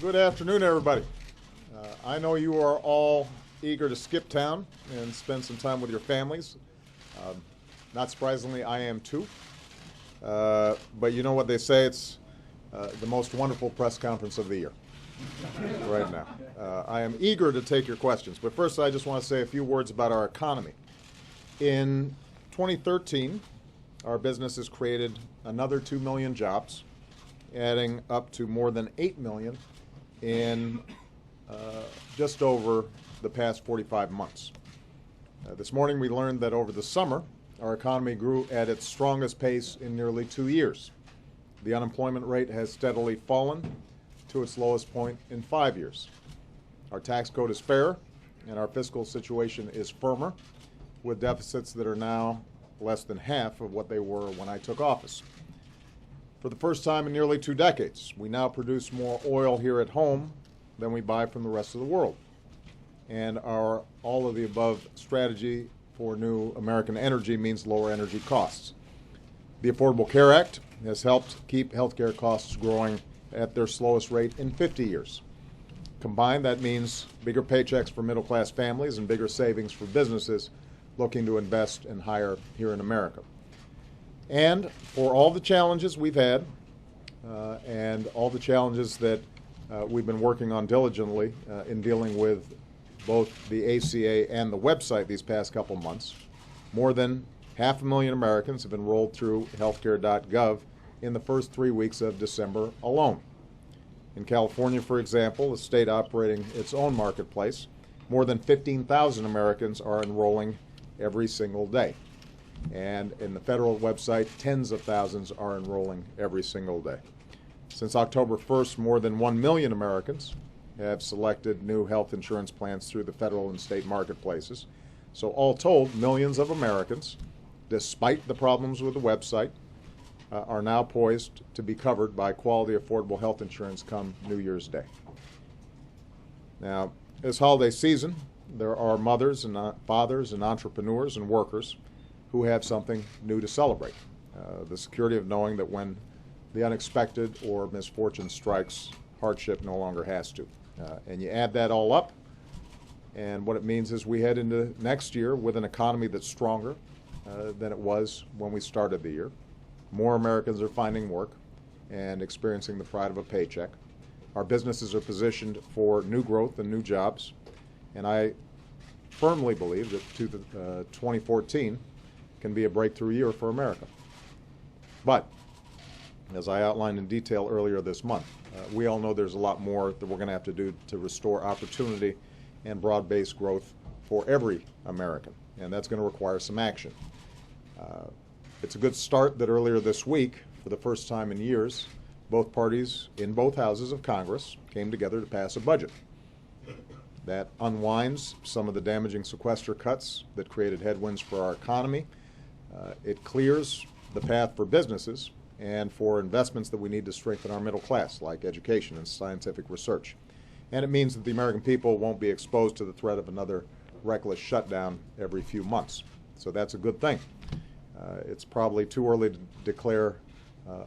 Good afternoon, everybody. I know you are all eager to skip town and spend some time with your families. Not surprisingly, I am too. But you know what they say, it's the most wonderful press conference of the year right now. I am eager to take your questions, but first I just want to say a few words about our economy. In 2013, our business has created another 2 million jobs, adding up to more than 8 million in just over the past 45 months. This morning we learned that over the summer, our economy grew at its strongest pace in nearly 2 years. The unemployment rate has steadily fallen to its lowest point in 5 years. Our tax code is fair, and our fiscal situation is firmer, with deficits that are now less than half of what they were when I took office. For the first time in nearly 2 decades, we now produce more oil here at home than we buy from the rest of the world. And our all-of-the-above strategy for new American energy means lower energy costs. The Affordable Care Act has helped keep healthcare costs growing at their slowest rate in 50 years. Combined, that means bigger paychecks for middle-class families and bigger savings for businesses looking to invest and hire here in America. And for all the challenges we've had and all the challenges that we've been working on diligently in dealing with both the ACA and the website these past couple months, more than 500,000 Americans have enrolled through healthcare.gov in the first 3 weeks of December alone. In California, for example, a state operating its own marketplace, more than 15,000 Americans are enrolling every single day. And in the federal website, tens of thousands are enrolling every single day. Since October 1st, more than 1 million Americans have selected new health insurance plans through the federal and state marketplaces. So all told, millions of Americans, despite the problems with the website, are now poised to be covered by quality, affordable health insurance come New Year's Day. Now, this holiday season, there are mothers and fathers and entrepreneurs and workers who have something new to celebrate. The security of knowing that when the unexpected or misfortune strikes, hardship no longer has to. And you add that all up, and what it means is we head into next year with an economy that's stronger than it was when we started the year. More Americans are finding work and experiencing the pride of a paycheck. Our businesses are positioned for new growth and new jobs, and I firmly believe that 2014 can be a breakthrough year for America. But, as I outlined in detail earlier this month, we all know there's a lot more that we're going to have to do to restore opportunity and broad-based growth for every American, and that's going to require some action. It's a good start that earlier this week, for the first time in years, both parties in both houses of Congress came together to pass a budget that unwinds some of the damaging sequester cuts that created headwinds for our economy. It clears the path for businesses and for investments that we need to strengthen our middle class, like education and scientific research. And it means that the American people won't be exposed to the threat of another reckless shutdown every few months. So that's a good thing. It's probably too early to declare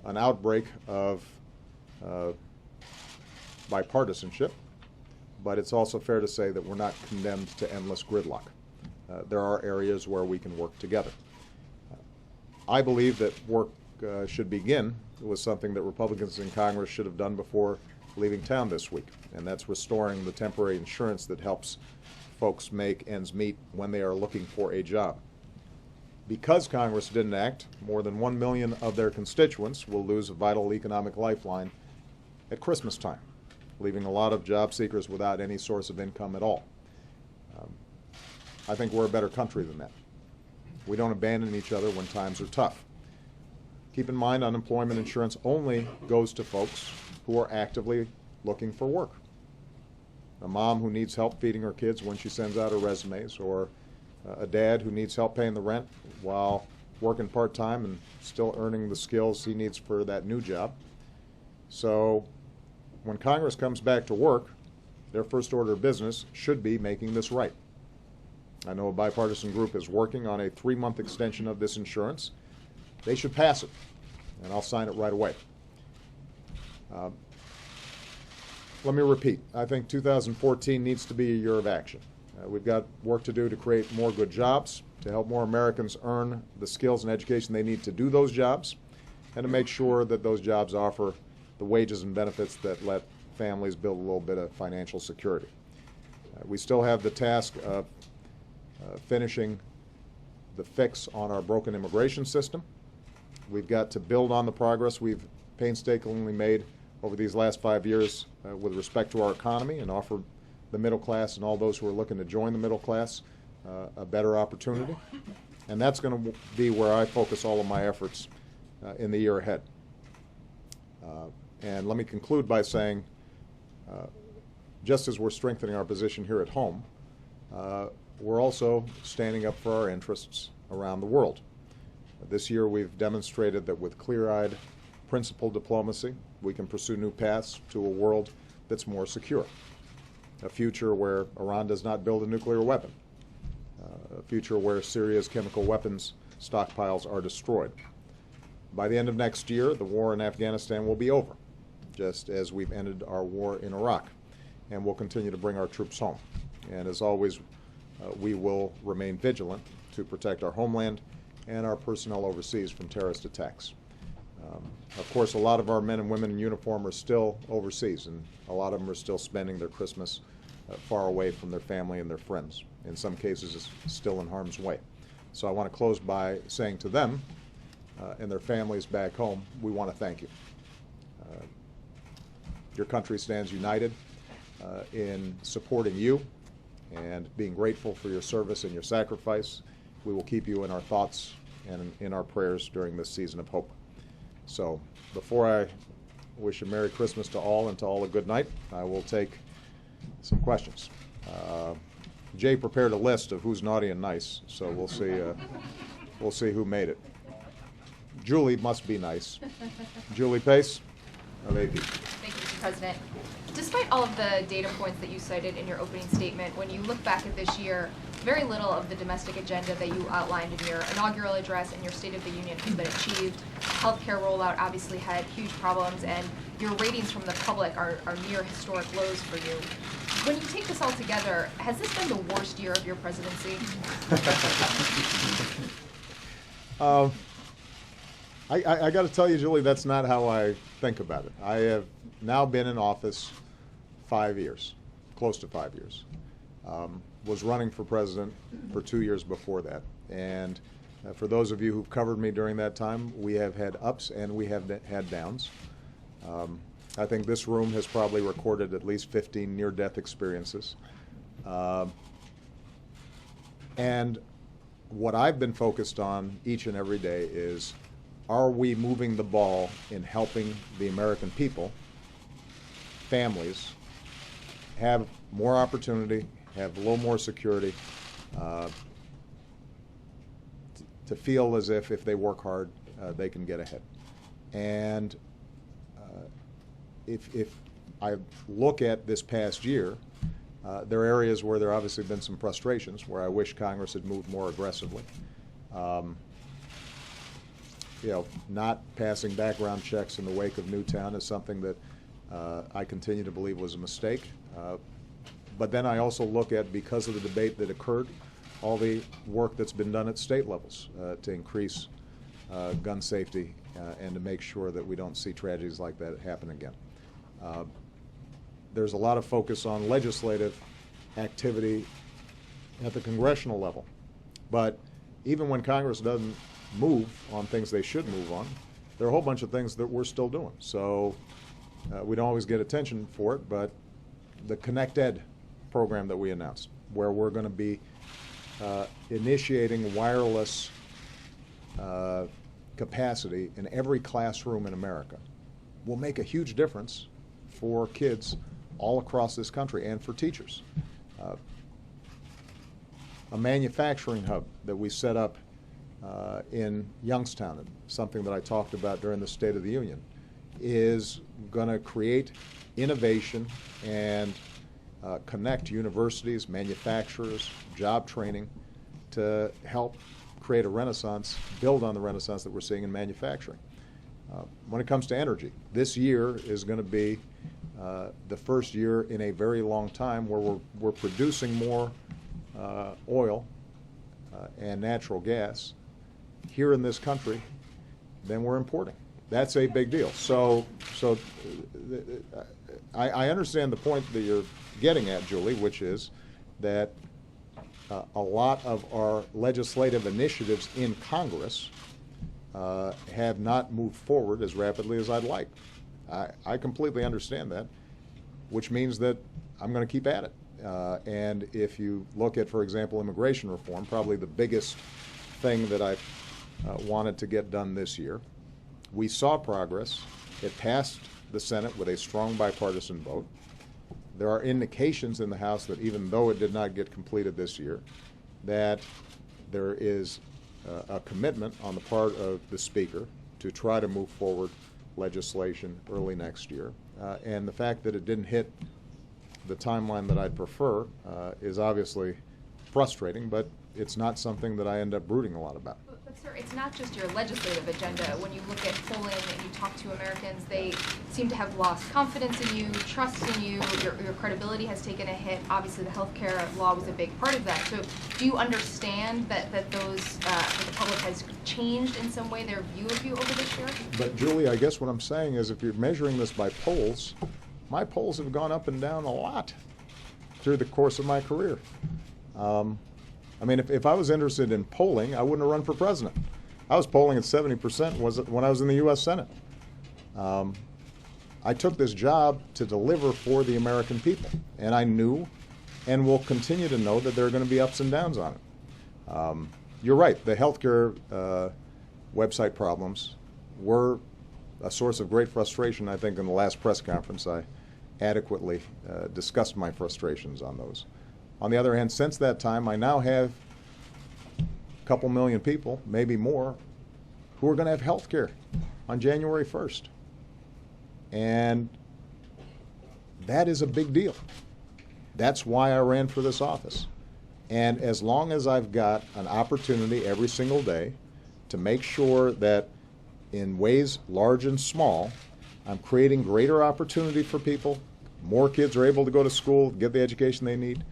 an outbreak of bipartisanship, but it's also fair to say that we're not condemned to endless gridlock. There are areas where we can work together. I believe that work should begin with something that Republicans in Congress should have done before leaving town this week, and that's restoring the temporary insurance that helps folks make ends meet when they are looking for a job. Because Congress didn't act, more than 1 million of their constituents will lose a vital economic lifeline at Christmas time, leaving a lot of job seekers without any source of income at all. I think we're a better country than that. We don't abandon each other when times are tough. Keep in mind, unemployment insurance only goes to folks who are actively looking for work. A mom who needs help feeding her kids when she sends out her resumes, or a dad who needs help paying the rent while working part-time and still earning the skills he needs for that new job. So when Congress comes back to work, their first order of business should be making this right. I know a bipartisan group is working on a 3-month extension of this insurance. They should pass it, and I'll sign it right away. let me repeat. I think 2014 needs to be a year of action. We've got work to do to create more good jobs, to help more Americans earn the skills and education they need to do those jobs, and to make sure that those jobs offer the wages and benefits that let families build a little bit of financial security. We still have the task of finishing the fix on our broken immigration system. We've got to build on the progress we've painstakingly made over these last 5 years with respect to our economy and offer the middle class and all those who are looking to join the middle class a better opportunity. And that's going to be where I focus all of my efforts in the year ahead. And let me conclude by saying, just as we're strengthening our position here at home, we're also standing up for our interests around the world. This year we've demonstrated that with clear-eyed, principled diplomacy, we can pursue new paths to a world that's more secure, a future where Iran does not build a nuclear weapon, a future where Syria's chemical weapons stockpiles are destroyed. By the end of next year, the war in Afghanistan will be over, just as we've ended our war in Iraq, and we'll continue to bring our troops home. And as always, we will remain vigilant to protect our homeland and our personnel overseas from terrorist attacks. Of course, a lot of our men and women in uniform are still overseas, and a lot of them are still spending their Christmas far away from their family and their friends. In some cases, it's still in harm's way. So I want to close by saying to them and their families back home, we want to thank you. Your country stands united in supporting you and being grateful for your service and your sacrifice. We will keep you in our thoughts and in our prayers during this season of hope. So before I wish a Merry Christmas to all and to all a good night, I will take some questions. Jay prepared a list of who's naughty and nice, so we'll see who made it. Julie must be nice. Julie Pace, of AP. Thank you, Mr. President. Despite all of the data points that you cited in your opening statement, when you look back at this year, very little of the domestic agenda that you outlined in your inaugural address and your State of the Union has been achieved. Healthcare rollout obviously had huge problems, and your ratings from the public are near historic lows for you. When you take this all together, has this been the worst year of your presidency? I got to tell you, Julie, that's not how I think about it. I have now been in office 5 years, close to 5 years. Was running for president for 2 years before that. And for those of you who've covered me during that time, we have had ups and we have had downs. I think this room has probably recorded at least 15 near-death experiences. And what I've been focused on each and every day is, are we moving the ball in helping the American people, families, have more opportunity, have a little more security, to feel as if they work hard, they can get ahead. And if I look at this past year, there are areas where there have obviously been some frustrations, where I wish Congress had moved more aggressively. Not passing background checks in the wake of Newtown is something that I continue to believe was a mistake. But then I also look at, because of the debate that occurred, all the work that's been done at state levels to increase gun safety and to make sure that we don't see tragedies like that happen again. There's a lot of focus on legislative activity at the congressional level. But even when Congress doesn't move on things they should move on, there are a whole bunch of things that we're still doing. So we don't always get attention for it, but the Connect Ed program that we announced, where we're going to be initiating wireless capacity in every classroom in America, will make a huge difference for kids all across this country and for teachers. A manufacturing hub that we set up in Youngstown, something that I talked about during the State of the Union, is going to create innovation and connect universities, manufacturers, job training to help create a renaissance, build on the renaissance that we're seeing in manufacturing. When it comes to energy, this year is going to be the first year in a very long time where we're producing more oil and natural gas here in this country than we're importing. That's a big deal. So I understand the point that you're getting at, Julie, which is that a lot of our legislative initiatives in Congress have not moved forward as rapidly as I'd like. I completely understand that, which means that I'm going to keep at it. And if you look at, for example, immigration reform, probably the biggest thing that I wanted to get done this year, we saw progress. It passed the Senate with a strong bipartisan vote. There are indications in the House that even though it did not get completed this year, that there is a commitment on the part of the Speaker to try to move forward legislation early next year. And the fact that it didn't hit the timeline that I'd prefer is obviously frustrating, but it's not something that I end up brooding a lot about. But sir, it's not just your legislative agenda. When you look at polling and you talk to Americans, they seem to have lost confidence in you, trust in you, your credibility has taken a hit. Obviously the healthcare law was a big part of that. So do you understand that that the public has changed in some way their view of you over this year? But Julie, I guess what I'm saying is if you're measuring this by polls, my polls have gone up and down a lot through the course of my career. I mean, if I was interested in polling, I wouldn't have run for president. I was polling at 70% when I was in the U.S. Senate. I took this job to deliver for the American people, and I knew and will continue to know that there are going to be ups and downs on it. You're right, the healthcare website problems were a source of great frustration. I think in the last press conference I adequately discussed my frustrations on those. On the other hand, since that time, I now have a couple million people, maybe more, who are going to have health care on January 1st. And that is a big deal. That's why I ran for this office. And as long as I've got an opportunity every single day to make sure that in ways large and small, I'm creating greater opportunity for people, more kids are able to go to school, get the education they need,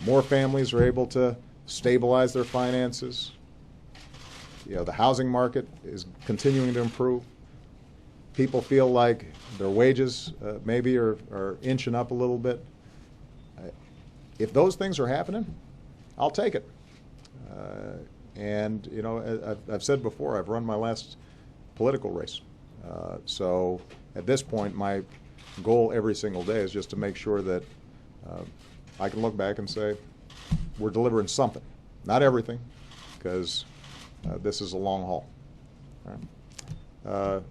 more families are able to stabilize their finances. You know, the housing market is continuing to improve. People feel like their wages maybe are inching up a little bit. If those things are happening, I'll take it. And, you know, I've said before, I've run my last political race. So at this point, my goal every single day is just to make sure that I can look back and say, we're delivering something. Not everything, because this is a long haul. All right.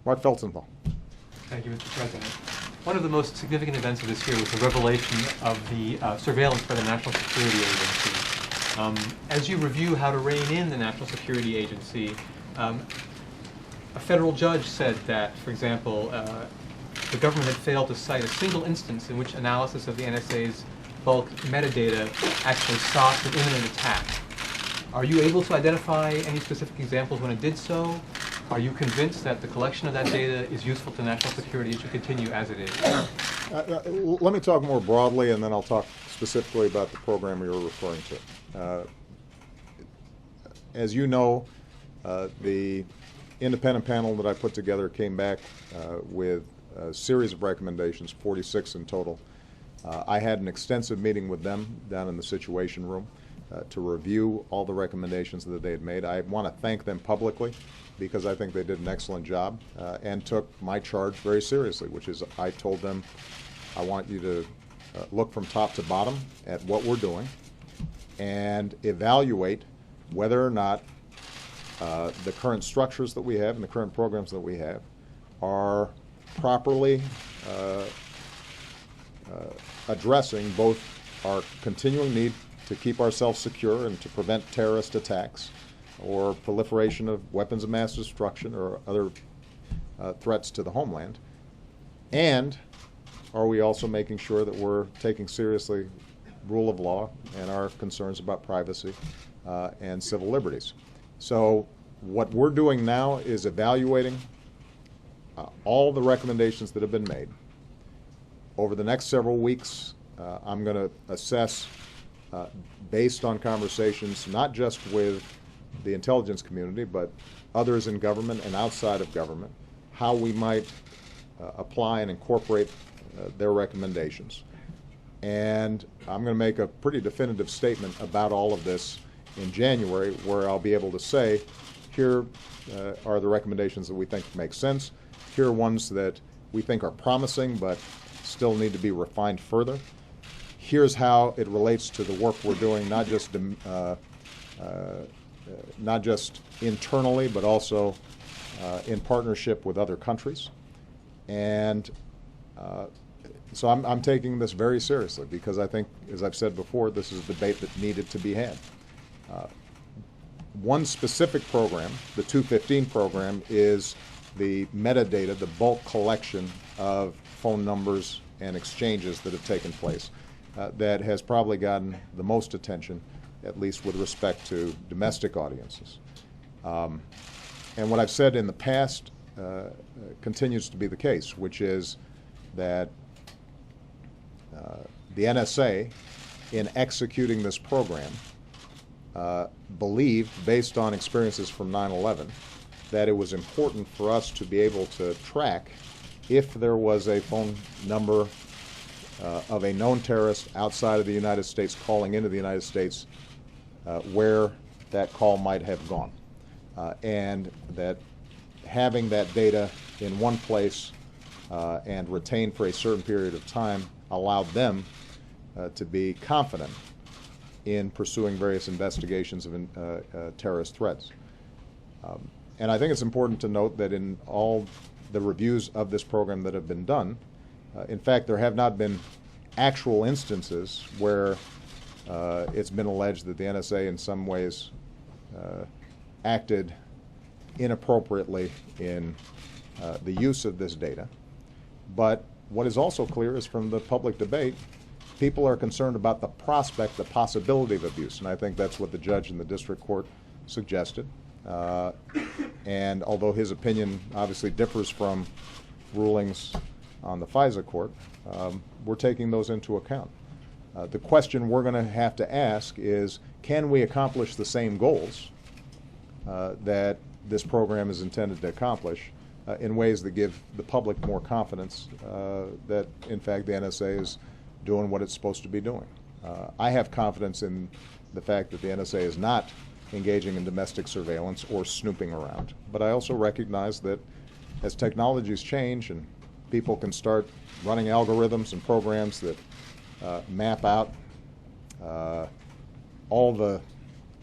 Mark Felsenthal. Thank you, Mr. President. One of the most significant events of this year was the revelation of the surveillance by the National Security Agency. As you review how to rein in the National Security Agency, a federal judge said that, for example, the government had failed to cite a single instance in which analysis of the NSA's bulk metadata actually sought an imminent attack. Are you able to identify any specific examples when it did so? Are you convinced that the collection of that data is useful to national security and should continue as it is? Let me talk more broadly, and then I'll talk specifically about the program you're referring to. As you know, the independent panel that I put together came back with a series of recommendations, 46 in total. I had an extensive meeting with them down in the Situation Room to review all the recommendations that they had made. I want to thank them publicly because I think they did an excellent job and took my charge very seriously, which is I told them I want you to look from top to bottom at what we're doing and evaluate whether or not the current structures that we have and the current programs that we have are properly addressing both our continuing need to keep ourselves secure and to prevent terrorist attacks or proliferation of weapons of mass destruction or other threats to the homeland, and are we also making sure that we're taking seriously rule of law and our concerns about privacy and civil liberties. So what we're doing now is evaluating all the recommendations that have been made over the next several weeks, I'm going to assess, based on conversations not just with the intelligence community, but others in government and outside of government, how we might apply and incorporate their recommendations. And I'm going to make a pretty definitive statement about all of this in January, where I'll be able to say, here are the recommendations that we think make sense. Here are ones that we think are promising but still need to be refined further. Here's how it relates to the work we're doing, not just internally, but also in partnership with other countries. And so I'm taking this very seriously, because I think, as I've said before, this is a debate that needed to be had. One specific program, the 215 program, is the metadata, the bulk collection of phone numbers and exchanges that have taken place. That has probably gotten the most attention, at least with respect to domestic audiences. And what I've said in the past continues to be the case, which is that the NSA, in executing this program, believed, based on experiences from 9/11, that it was important for us to be able to track if there was a phone number of a known terrorist outside of the United States calling into the United States, where that call might have gone. And that having that data in one place and retained for a certain period of time allowed them to be confident in pursuing various investigations of terrorist threats. And I think it's important to note that in all the reviews of this program that have been done, in fact, there have not been actual instances where it's been alleged that the NSA in some ways acted inappropriately in the use of this data. But what is also clear is, from the public debate, people are concerned about the prospect, the possibility of abuse. And I think that's what the judge in the district court suggested. And although his opinion obviously differs from rulings on the FISA court, we're taking those into account. The question we're going to have to ask is, can we accomplish the same goals that this program is intended to accomplish in ways that give the public more confidence that, in fact, the NSA is doing what it's supposed to be doing. I have confidence in the fact that the NSA is not engaging in domestic surveillance or snooping around. But I also recognize that as technologies change and people can start running algorithms and programs that map out all the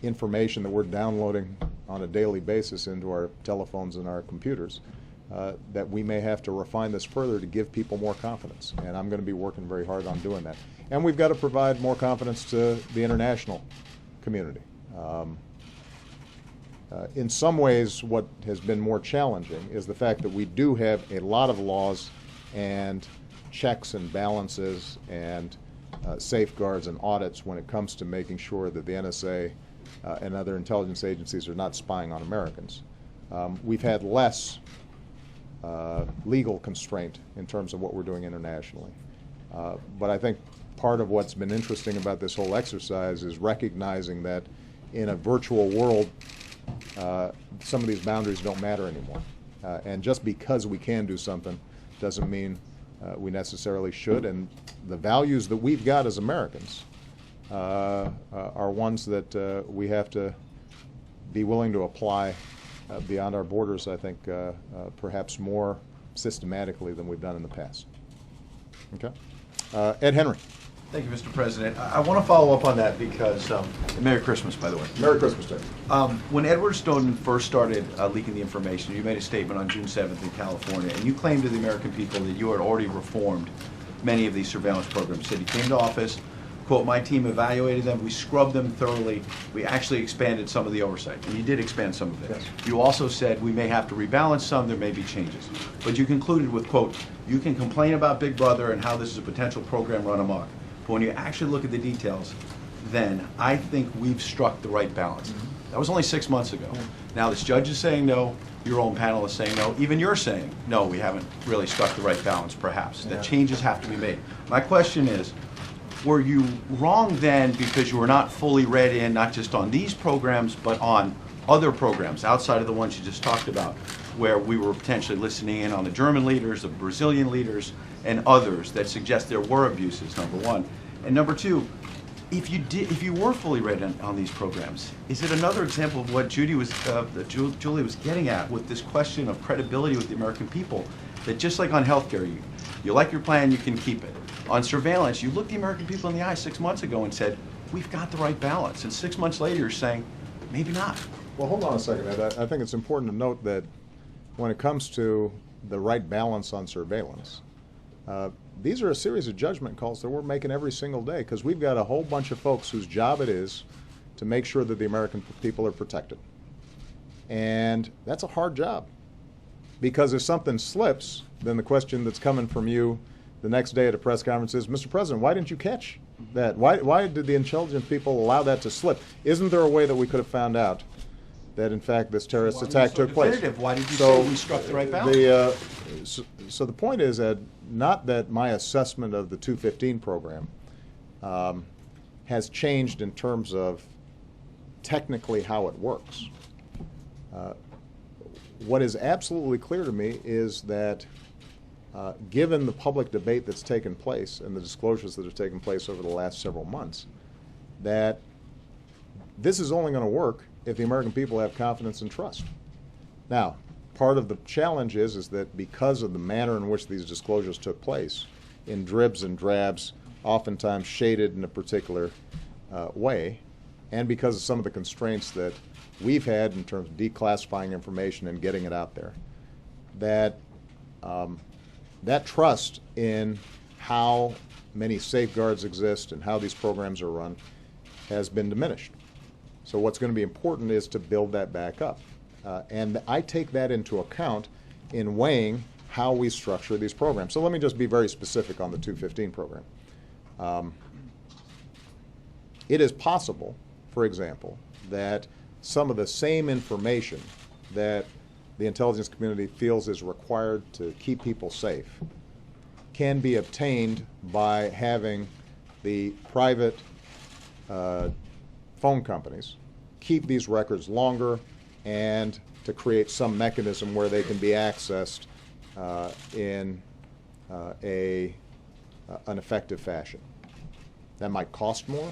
information that we're downloading on a daily basis into our telephones and our computers, that we may have to refine this further to give people more confidence. And I'm going to be working very hard on doing that. And we've got to provide more confidence to the international community. In some ways, what has been more challenging is the fact that we do have a lot of laws and checks and balances and safeguards and audits when it comes to making sure that the NSA and other intelligence agencies are not spying on Americans. We've had less legal constraint in terms of what we're doing internationally. But I think part of what's been interesting about this whole exercise is recognizing that in a virtual world, some of these boundaries don't matter anymore. And just because we can do something doesn't mean we necessarily should. And the values that we've got as Americans are ones that we have to be willing to apply beyond our borders, I think, perhaps more systematically than we've done in the past. Okay? Ed Henry. Thank you, Mr. President. I want to follow up on that because, Merry Christmas, by the way. Merry Christmas, Dave. When Edward Snowden first started leaking the information, you made a statement on June 7th in California, and you claimed to the American people that you had already reformed many of these surveillance programs. Said you came to office, quote, my team evaluated them, we scrubbed them thoroughly, we actually expanded some of the oversight. And you did expand some of it. Yes. You also said we may have to rebalance some, there may be changes. But you concluded with, quote, you can complain about Big Brother and how this is a potential program run amok. But when you actually look at the details, then I think we've struck the right balance. That was only 6 months ago. Now this judge is saying no, your own panel is saying no, even you're saying, no, we haven't really struck the right balance, perhaps. That changes have to be made. My question is, were you wrong then because you were not fully read in, not just on these programs, but on other programs outside of the ones you just talked about, where we were potentially listening in on the German leaders, the Brazilian leaders, and others that suggest there were abuses, number one. And number two, if you were fully read on these programs, is it another example of what Julie was getting at with this question of credibility with the American people, that just like on healthcare, you like your plan, you can keep it. On surveillance, you looked the American people in the eye 6 months ago and said, we've got the right balance. And 6 months later, you're saying, maybe not. Well, hold on a second, Ed. I think it's important to note that when it comes to the right balance on surveillance, these are a series of judgment calls that we're making every single day, because we've got a whole bunch of folks whose job it is to make sure that the American people are protected. And that's a hard job, because if something slips, then the question that's coming from you the next day at a press conference is, Mr. President, why didn't you catch that? Why did the intelligence people allow that to slip? Isn't there a way that we could have found out that, in fact, this terrorist attack took place? Why did you say we struck the right balance? So the point is, Ed, not that my assessment of the 215 program has changed in terms of technically how it works. What is absolutely clear to me is that given the public debate that's taken place and the disclosures that have taken place over the last several months, that this is only going to work if the American people have confidence and trust. Now, part of the challenge is that because of the manner in which these disclosures took place, in dribs and drabs, oftentimes shaded in a particular way, and because of some of the constraints that we've had in terms of declassifying information and getting it out there, that that trust in how many safeguards exist and how these programs are run has been diminished. So what's going to be important is to build that back up. And I take that into account in weighing how we structure these programs. So let me just be very specific on the 215 program. It is possible, for example, that some of the same information that the intelligence community feels is required to keep people safe can be obtained by having the private phone companies keep these records longer and to create some mechanism where they can be accessed in an effective fashion. That might cost more.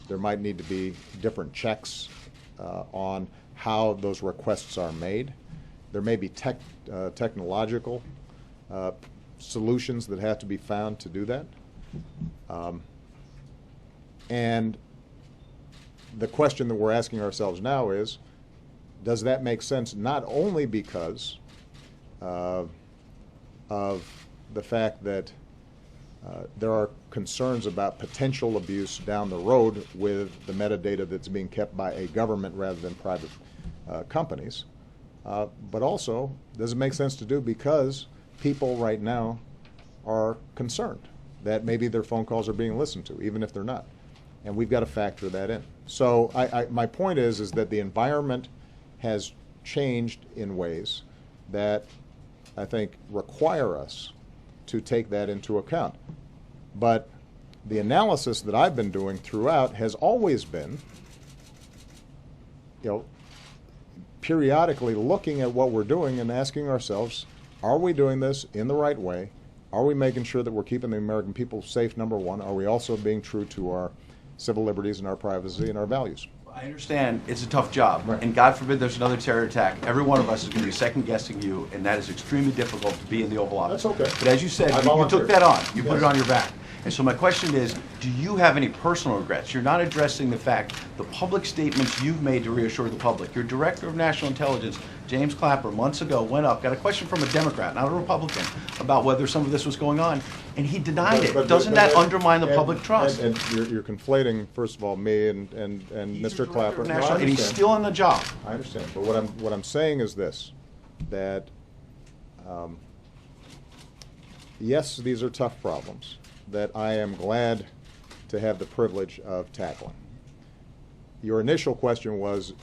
There might need to be different checks on how those requests are made. There may be technological solutions that have to be found to do that. And the question that we're asking ourselves now is, does that make sense not only because of the fact that there are concerns about potential abuse down the road with the metadata that's being kept by a government rather than private companies, but also does it make sense to do because people right now are concerned that maybe their phone calls are being listened to, even if they're not. And we've got to factor that in. So my point is that the environment has changed in ways that I think require us to take that into account. But the analysis that I've been doing throughout has always been, periodically looking at what we're doing and asking ourselves, are we doing this in the right way? Are we making sure that we're keeping the American people safe, number one? Are we also being true to our civil liberties and our privacy and our values? I understand it's a tough job, Right. and God forbid there's another terror attack. Every one of us is going to be second-guessing you, and that is extremely difficult to be in the Oval Office. That's okay. But as you said, I you volunteer. took that on. You put Yes. it on your back. And so my question is, do you have any personal regrets? You're not addressing the fact, the public statements you've made to reassure the public. Your Director of National Intelligence, James Clapper, months ago went up, got a question from a Democrat, not a Republican, about whether some of this was going on, and he denied it. Doesn't that undermine the public trust? And you're conflating, first of all, me and He's Mr. your Clapper. Director of No, I National- and he's understand. still on the job. I understand, but what I'm saying is this, that yes, these are tough problems that I am glad to have the privilege of tackling. your initial question was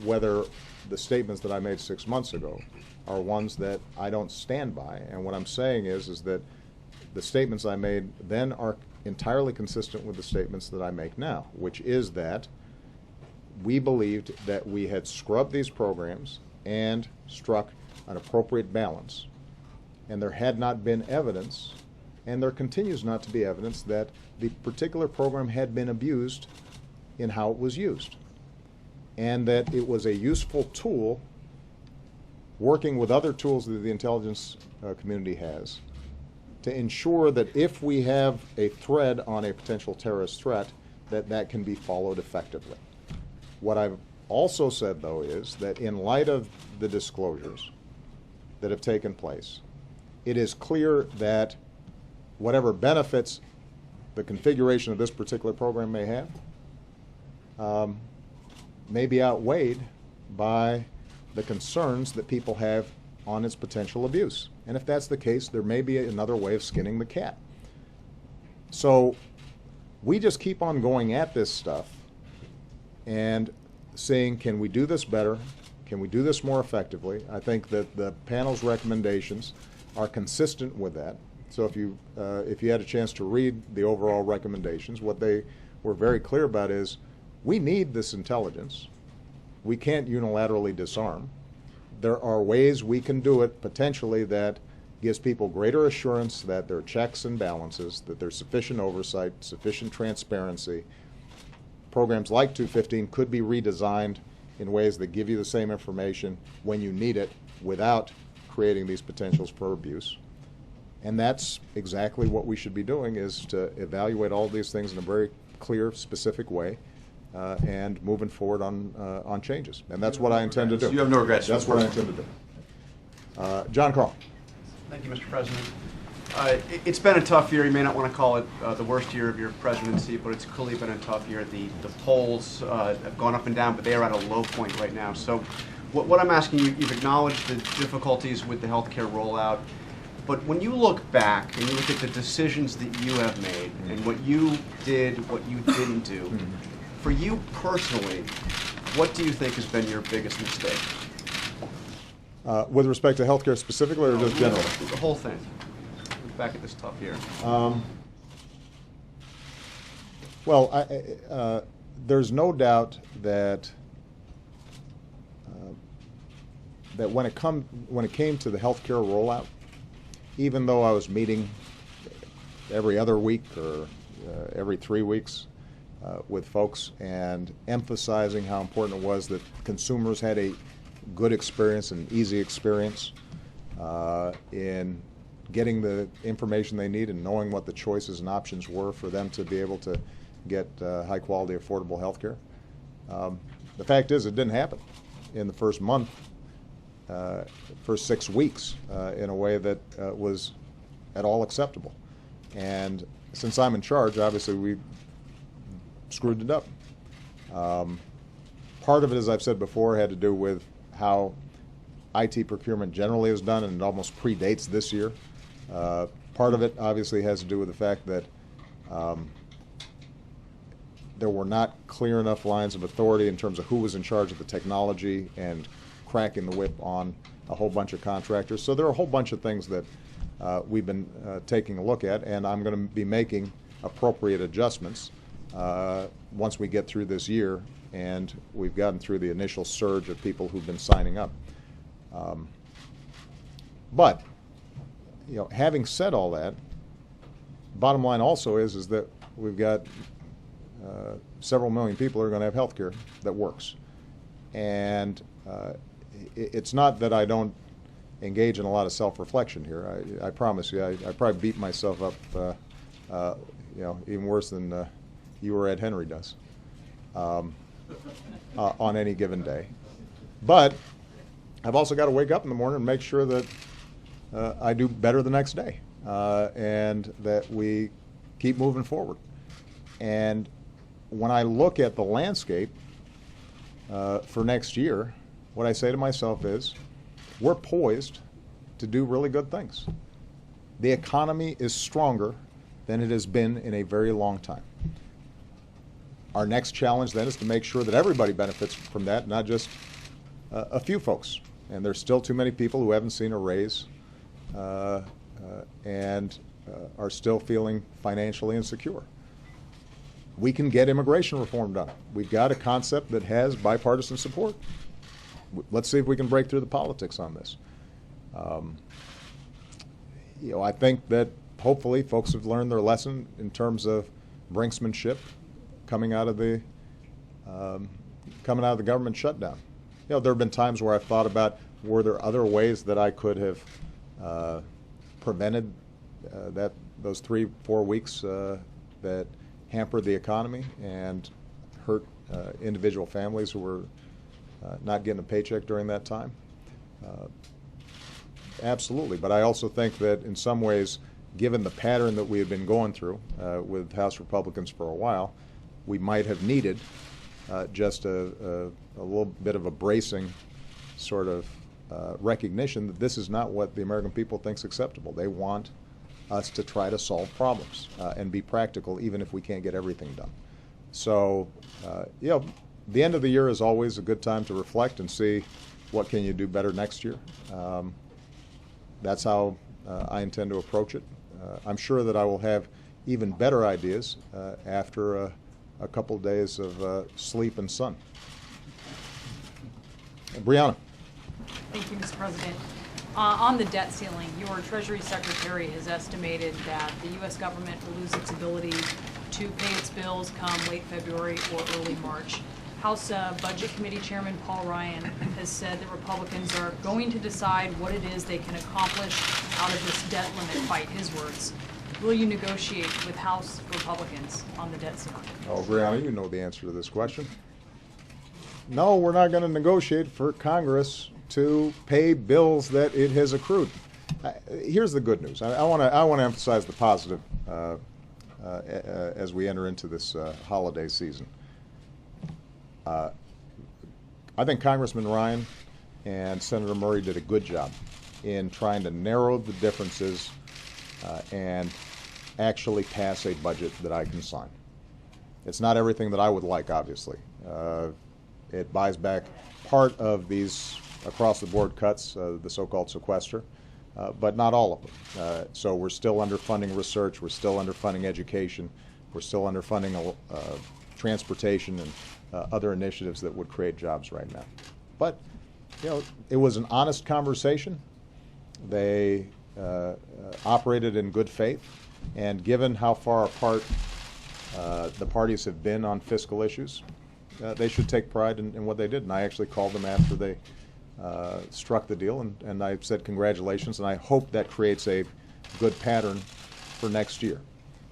whether the statements that I made 6 months ago are ones that I don't stand by. And what I'm saying is that the statements I made then are entirely consistent with the statements that I make now, which is that we believed that we had scrubbed these programs and struck an appropriate balance. And there had not been evidence, and there continues not to be evidence, that the particular program had been abused in how it was used. And that it was a useful tool, working with other tools that the intelligence community has, to ensure that if we have a thread on a potential terrorist threat, that can be followed effectively. What I've also said, though, is that in light of the disclosures that have taken place, it is clear that whatever benefits the configuration of this particular program may have may be outweighed by the concerns that people have on its potential abuse. And if that's the case, there may be another way of skinning the cat. So we just keep on going at this stuff and saying, can we do this better? Can we do this more effectively? I think that the panel's recommendations are consistent with that. So if you had a chance to read the overall recommendations, what they were very clear about is we need this intelligence. We can't unilaterally disarm. There are ways we can do it potentially that gives people greater assurance that there are checks and balances, that there's sufficient oversight, sufficient transparency. Programs like 215 could be redesigned in ways that give you the same information when you need it without creating these potentials for abuse. And that's exactly what we should be doing, is to evaluate all these things in a very clear, specific way, and moving forward on changes. And that's what I intend to do. You have no regrets. That's what I intend to do. John Carl. Thank you, Mr. President. It's been a tough year. You may not want to call it the worst year of your presidency, but it's clearly been a tough year. The polls have gone up and down, but they are at a low point right now. So what I'm asking you, you've acknowledged the difficulties with the healthcare rollout, but when you look back and you look at the decisions that you have made and what you did, what you didn't do, for you personally, what do you think has been your biggest mistake? With respect to healthcare specifically, or just generally? The whole thing. Look back at this tough year. Well, there's no doubt that when it came to the healthcare rollout, even though I was meeting every other week or every 3 weeks with folks and emphasizing how important it was that consumers had a good experience and easy experience in getting the information they need and knowing what the choices and options were for them to be able to get high quality, affordable health care. The fact is, it didn't happen in the first month, first 6 weeks, in a way that was at all acceptable. And since I'm in charge, obviously we screwed it up. Part of it, as I've said before, had to do with how IT procurement generally is done, and it almost predates this year. Part of it obviously has to do with the fact that there were not clear enough lines of authority in terms of who was in charge of the technology and cracking the whip on a whole bunch of contractors. So there are a whole bunch of things that we've been taking a look at, and I'm going to be making appropriate adjustments once we get through this year and we've gotten through the initial surge of people who've been signing up. But having said all that, bottom line also is that we've got several million people who are going to have health care that works. And it's not that I don't engage in a lot of self-reflection here. I promise you, I probably beat myself up, even worse than you or Ed Henry does on any given day. But I've also got to wake up in the morning and make sure that I do better the next day, and that we keep moving forward. And when I look at the landscape for next year, what I say to myself is, we're poised to do really good things. The economy is stronger than it has been in a very long time. Our next challenge then is to make sure that everybody benefits from that, not just a few folks. And there's still too many people who haven't seen a raise and are still feeling financially insecure. We can get immigration reform done. We've got a concept that has bipartisan support. Let's see if we can break through the politics on this. I think that hopefully folks have learned their lesson in terms of brinksmanship coming out of the government shutdown. There have been times where I've thought about, were there other ways that I could have prevented those 3-4 weeks that hampered the economy and hurt individual families who were not getting a paycheck during that time? Absolutely. But I also think that in some ways, given the pattern that we have been going through with House Republicans for a while, we might have needed just a little bit of a bracing sort of recognition that this is not what the American people think is acceptable. They want us to try to solve problems and be practical, even if we can't get everything done. So, the end of the year is always a good time to reflect and see what can you do better next year. That's how I intend to approach it. I'm sure that I will have even better ideas after a couple of days of sleep and sun. Brianna. Thank you, Mr. President. On the debt ceiling, your Treasury Secretary has estimated that the U.S. government will lose its ability to pay its bills come late February or early March. House Budget Committee Chairman Paul Ryan has said that Republicans are going to decide what it is they can accomplish out of this debt limit fight, his words. Will you negotiate with House Republicans on the debt ceiling? Oh, Brianna, you know the answer to this question. No, we're not going to negotiate for Congress to pay bills that it has accrued. Here's the good news. I want to emphasize the positive as we enter into this holiday season. I think Congressman Ryan and Senator Murray did a good job in trying to narrow the differences and actually pass a budget that I can sign. It's not everything that I would like, obviously. It buys back part of these across-the-board cuts, the so-called sequester, but not all of them. So we're still underfunding research, we're still underfunding education, we're still underfunding transportation and other initiatives that would create jobs right now. But, it was an honest conversation. They operated in good faith, and given how far apart the parties have been on fiscal issues, they should take pride in what they did. And I actually called them after they struck the deal, and I said congratulations, and I hope that creates a good pattern for next year,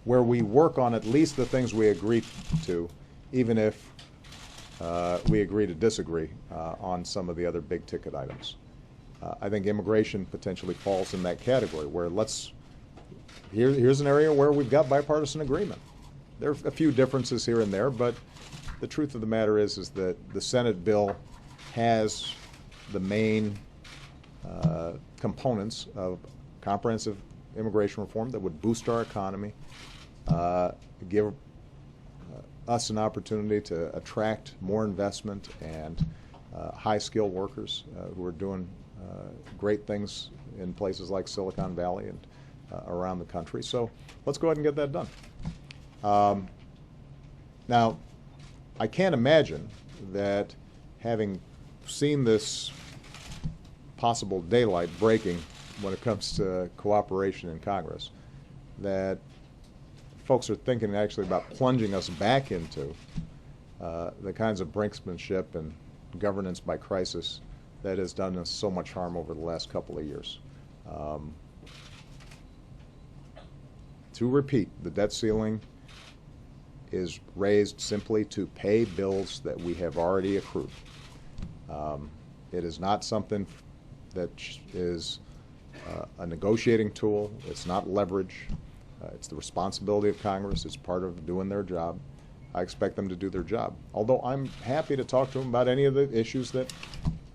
where we work on at least the things we agree to, even if we agree to disagree on some of the other big ticket items. I think immigration potentially falls in that category, where here's an area where we've got bipartisan agreement. There are a few differences here and there, but the truth of the matter is that the Senate bill has the main components of comprehensive immigration reform that would boost our economy, give us an opportunity to attract more investment and high-skilled workers who are doing great things in places like Silicon Valley and around the country. So let's go ahead and get that done. Now, I can't imagine that, having seen this possible daylight breaking when it comes to cooperation in Congress, that folks are thinking actually about plunging us back into the kinds of brinksmanship and governance by crisis that has done us so much harm over the last couple of years. To repeat, the debt ceiling is raised simply to pay bills that we have already accrued. It is not something that is a negotiating tool. It's not leverage. It's the responsibility of Congress. It's part of doing their job. I expect them to do their job, although I'm happy to talk to them about any of the issues that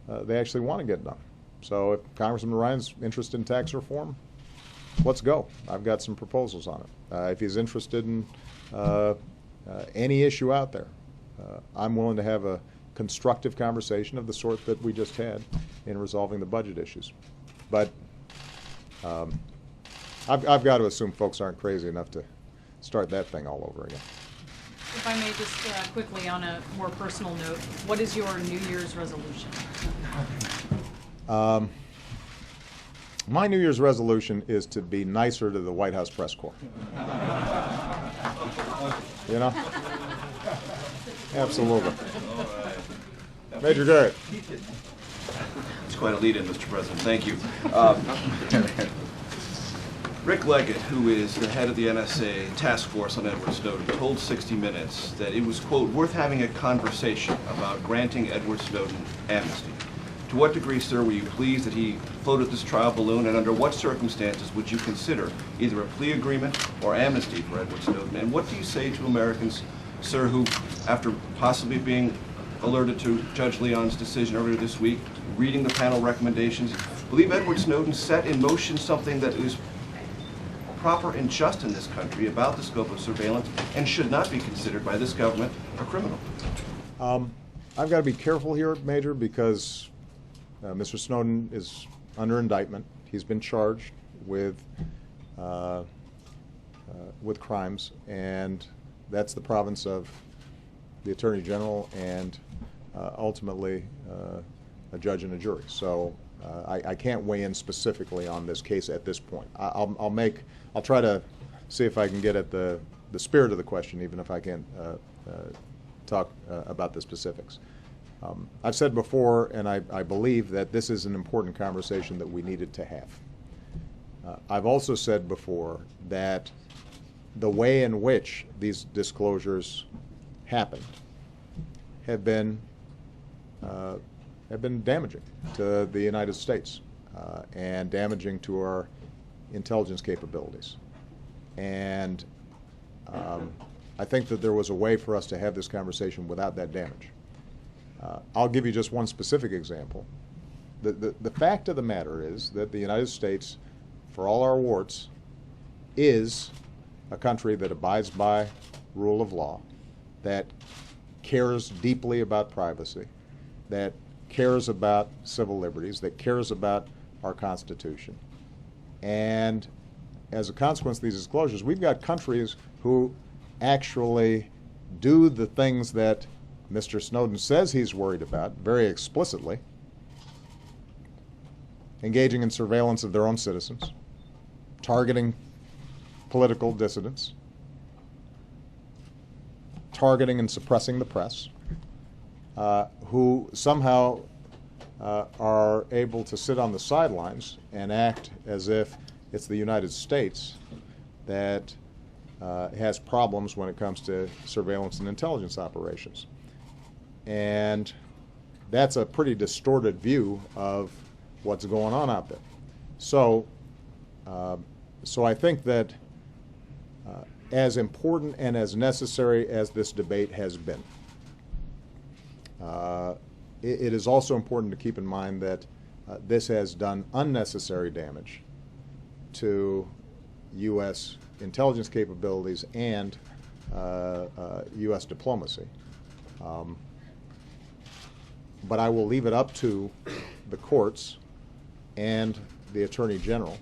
they actually want to get done. So if Congressman Ryan's interested in tax reform, let's go. I've got some proposals on it. If he's interested in any issue out there, I'm willing to have a constructive conversation of the sort that we just had in resolving the budget issues. But I've got to assume folks aren't crazy enough to start that thing all over again. If I may just quickly, on a more personal note, what is your New Year's resolution? My New Year's resolution is to be nicer to the White House press corps. You know? Absolutely. Major Garrett. It's quite a lead-in, Mr. President. Thank you. Rick Leggett, who is the head of the NSA task force on Edward Snowden, told 60 Minutes that it was, quote, worth having a conversation about granting Edward Snowden amnesty. To what degree, sir, were you pleased that he floated this trial balloon, and under what circumstances would you consider either a plea agreement or amnesty for Edward Snowden? And what do you say to Americans, sir, who, after possibly being alerted to Judge Leon's decision earlier this week, reading the panel recommendations, believe Edward Snowden set in motion something that is proper and just in this country about the scope of surveillance and should not be considered by this government a criminal? I've got to be careful here, Major, because Mr. Snowden is under indictment. He's been charged with crimes, and that's the province of the Attorney General and ultimately a judge and a jury. So I can't weigh in specifically on this case at this point. I'll try to see if I can get at the spirit of the question, even if I can't talk about the specifics. I've said before, and I believe that this is an important conversation that we needed to have. I've also said before that the way in which these disclosures happened have been damaging to the United States and damaging to our intelligence capabilities. And I think that there was a way for us to have this conversation without that damage. I'll give you just one specific example. The fact of the matter is that the United States, for all our warts, is a country that abides by rule of law, that cares deeply about privacy, that cares about civil liberties, that cares about our Constitution. And as a consequence of these disclosures, we've got countries who actually do the things that Mr. Snowden says he's worried about very explicitly, engaging in surveillance of their own citizens, targeting political dissidents, targeting and suppressing the press, who somehow are able to sit on the sidelines and act as if it's the United States that has problems when it comes to surveillance and intelligence operations. And that's a pretty distorted view of what's going on out there. So I think that as important and as necessary as this debate has been, it is also important to keep in mind that this has done unnecessary damage to U.S. intelligence capabilities and U.S. diplomacy. But I will leave it up to the courts and the Attorney General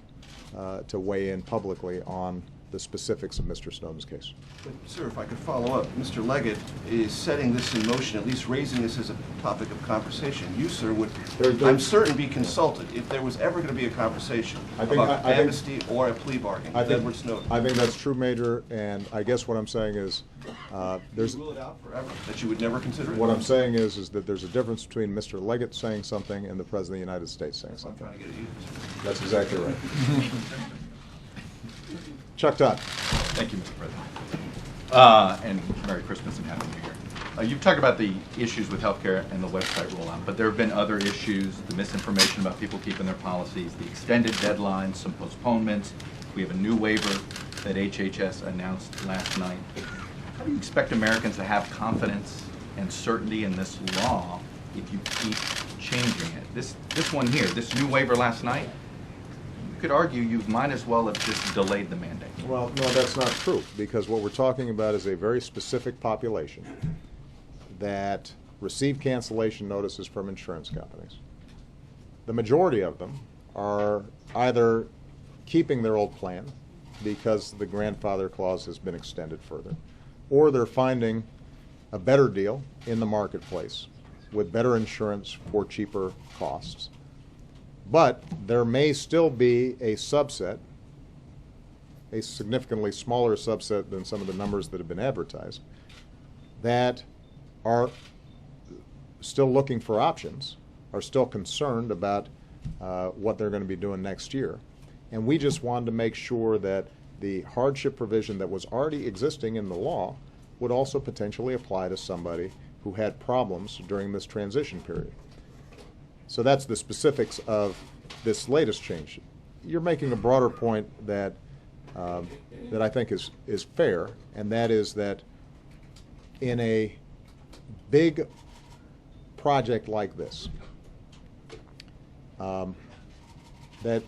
to weigh in publicly on the specifics of Mr. Snowden's case. But, sir, if I could follow up, Mr. Leggett is setting this in motion, at least raising this as a topic of conversation. You, sir, would, I'm certain, be consulted if there was ever going to be a conversation about amnesty or a plea bargain with Edward Snowden. I think that's true, Major, and I guess what I'm saying is there's... You rule it out forever, that you would never consider it? What I'm saying is that there's a difference between Mr. Leggett saying something and the President of the United States saying something. I'm trying to get at you, Mr. That's exactly right. Chuck Todd. Thank you, Mr. President. And Merry Christmas and Happy New Year. You've talked about the issues with healthcare and the website rollout, but there have been other issues, the misinformation about people keeping their policies, the extended deadlines, some postponements. We have a new waiver that HHS announced last night. How do you expect Americans to have confidence and certainty in this law if you keep changing it? This one here, this new waiver last night, you could argue you might as well have just delayed the mandate. Well, no, that's not true, because what we're talking about is a very specific population that receive cancellation notices from insurance companies. The majority of them are either keeping their old plan because the grandfather clause has been extended further, or they're finding a better deal in the marketplace with better insurance for cheaper costs. But there may still be a subset, a significantly smaller subset than some of the numbers that have been advertised, that are still looking for options, are still concerned about what they're going to be doing next year. And we just wanted to make sure that the hardship provision that was already existing in the law would also potentially apply to somebody who had problems during this transition period. So that's the specifics of this latest change. You're making a broader point that that I think is fair, and that is that in a big project like this, that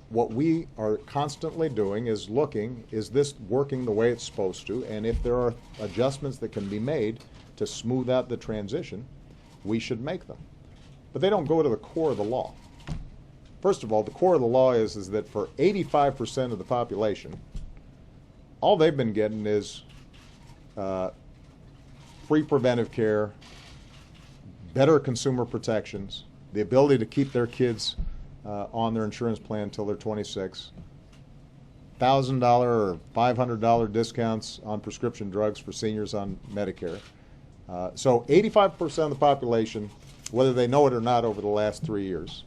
what we are constantly doing is looking, is this working the way it's supposed to, and if there are adjustments that can be made to smooth out the transition, we should make them. But they don't go to the core of the law. First of all, the core of the law is that for 85% of the population, all they've been getting is free preventive care, better consumer protections, the ability to keep their kids on their insurance plan until they're 26, $1,000 or $500 discounts on prescription drugs for seniors on Medicare. So 85% of the population, whether they know it or not over the last 3 years,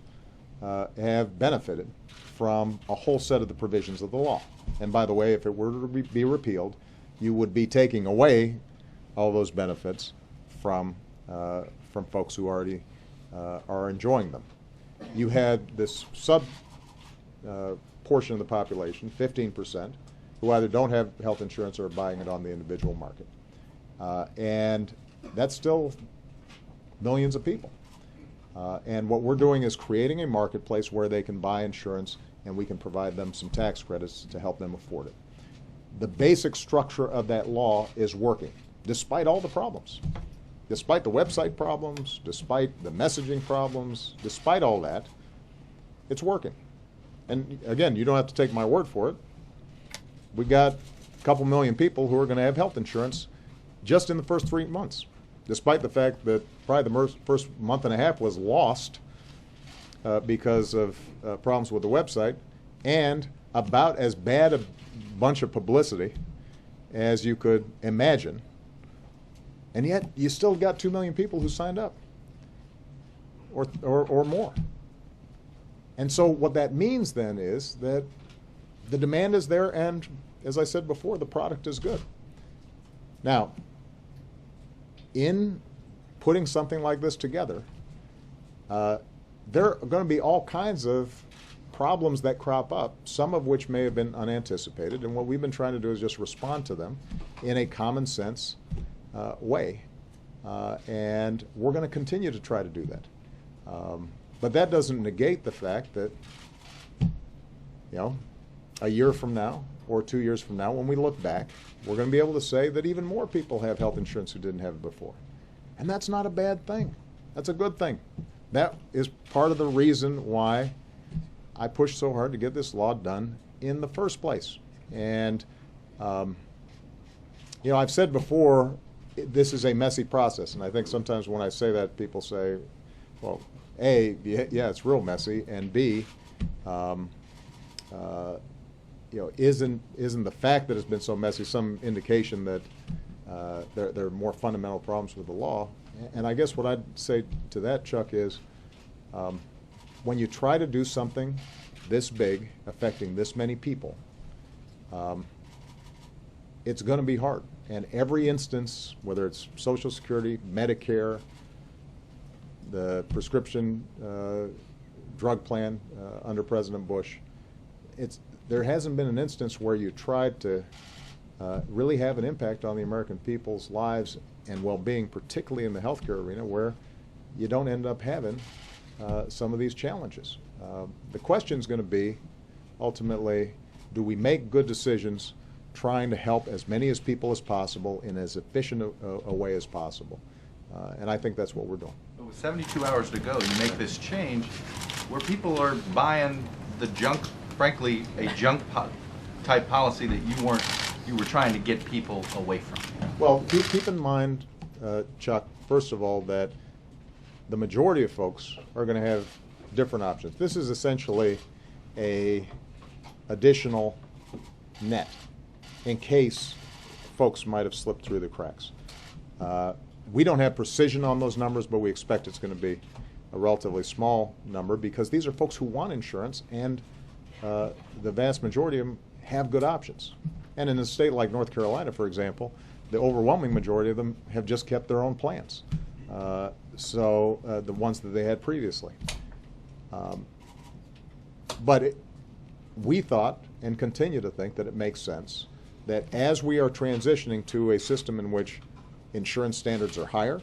have benefited from a whole set of the provisions of the law. And by the way, if it were to be repealed, you would be taking away all those benefits from folks who already are enjoying them. You had this sub portion of the population, 15%, who either don't have health insurance or are buying it on the individual market. And that's still millions of people. And what we're doing is creating a marketplace where they can buy insurance and we can provide them some tax credits to help them afford it. The basic structure of that law is working, despite all the problems. Despite the website problems, despite the messaging problems, despite all that, it's working. And again, you don't have to take my word for it. We've got a couple million people who are going to have health insurance just in the first 3 months, despite the fact that probably the first month and a half was lost because of problems with the website, and about as bad a bunch of publicity as you could imagine. And yet, you still got 2 million people who signed up, or more. And so what that means then is that the demand is there, and as I said before, the product is good. Now, in putting something like this together, there are going to be all kinds of problems that crop up, some of which may have been unanticipated, and what we've been trying to do is just respond to them in a common sense way. And we're going to continue to try to do that. But that doesn't negate the fact that, a year from now or 2 years from now, when we look back, we're going to be able to say that even more people have health insurance who didn't have it before. And that's not a bad thing. That's a good thing. That is part of the reason why I pushed so hard to get this law done in the first place. And, I've said before, this is a messy process. And I think sometimes when I say that, people say, well, A, yeah, it's real messy, and B, isn't the fact that it's been so messy some indication that there are more fundamental problems with the law? And I guess what I'd say to that, Chuck, is when you try to do something this big, affecting this many people, it's going to be hard. And every instance, whether it's Social Security, Medicare, the prescription drug plan under President Bush, there hasn't been an instance where you tried to really have an impact on the American people's lives and well-being, particularly in the healthcare arena, where you don't end up having some of these challenges. The question is going to be, ultimately, do we make good decisions trying to help as many as people as possible in as efficient a way as possible. And I think that's what we're doing. But with 72 hours to go, you make this change where people are buying the junk, frankly, a junk type policy that you were trying to get people away from. Well, keep in mind, Chuck, first of all, that the majority of folks are going to have different options. This is essentially a additional net in case folks might have slipped through the cracks. We don't have precision on those numbers, but we expect it's going to be a relatively small number because these are folks who want insurance, and the vast majority of them have good options. And in a state like North Carolina, for example, the overwhelming majority of them have just kept their own plans. The ones that they had previously. We thought and continue to think that it makes sense that as we are transitioning to a system in which insurance standards are higher,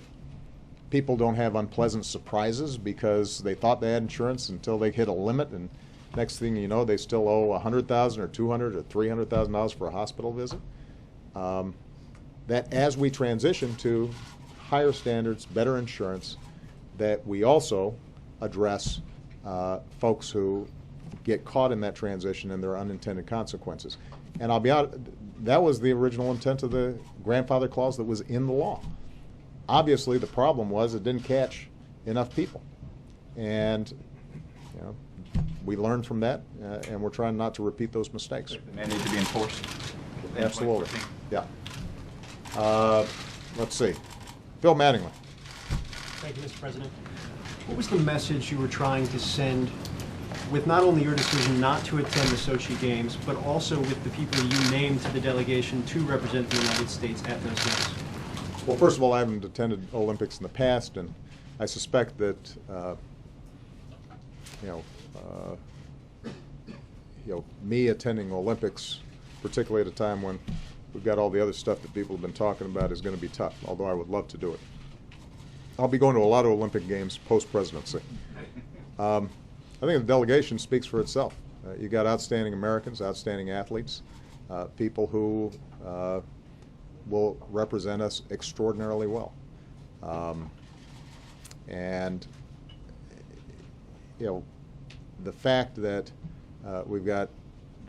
people don't have unpleasant surprises because they thought they had insurance until they hit a limit, and next thing you know, they still owe $100,000 or $200,000 or $300,000 for a hospital visit. That as we transition to higher standards, better insurance, that we also address folks who get caught in that transition and their unintended consequences. And I'll be honest, that was the original intent of the grandfather clause that was in the law. Obviously, the problem was it didn't catch enough people. And we learned from that, and we're trying not to repeat those mistakes. The mandate to be enforced. Absolutely. Yeah. Let's see. Phil Mattingly. Thank you, Mr. President. What was the message you were trying to send with not only your decision not to attend the Sochi Games, but also with the people you named to the delegation to represent the United States at those games? Well, first of all, I haven't attended Olympics in the past, and I suspect that me attending Olympics, particularly at a time when we've got all the other stuff that people have been talking about, is going to be tough, although I would love to do it. I'll be going to a lot of Olympic Games post-presidency. I think the delegation speaks for itself. You got outstanding Americans, outstanding athletes, people who will represent us extraordinarily well. The fact that we've got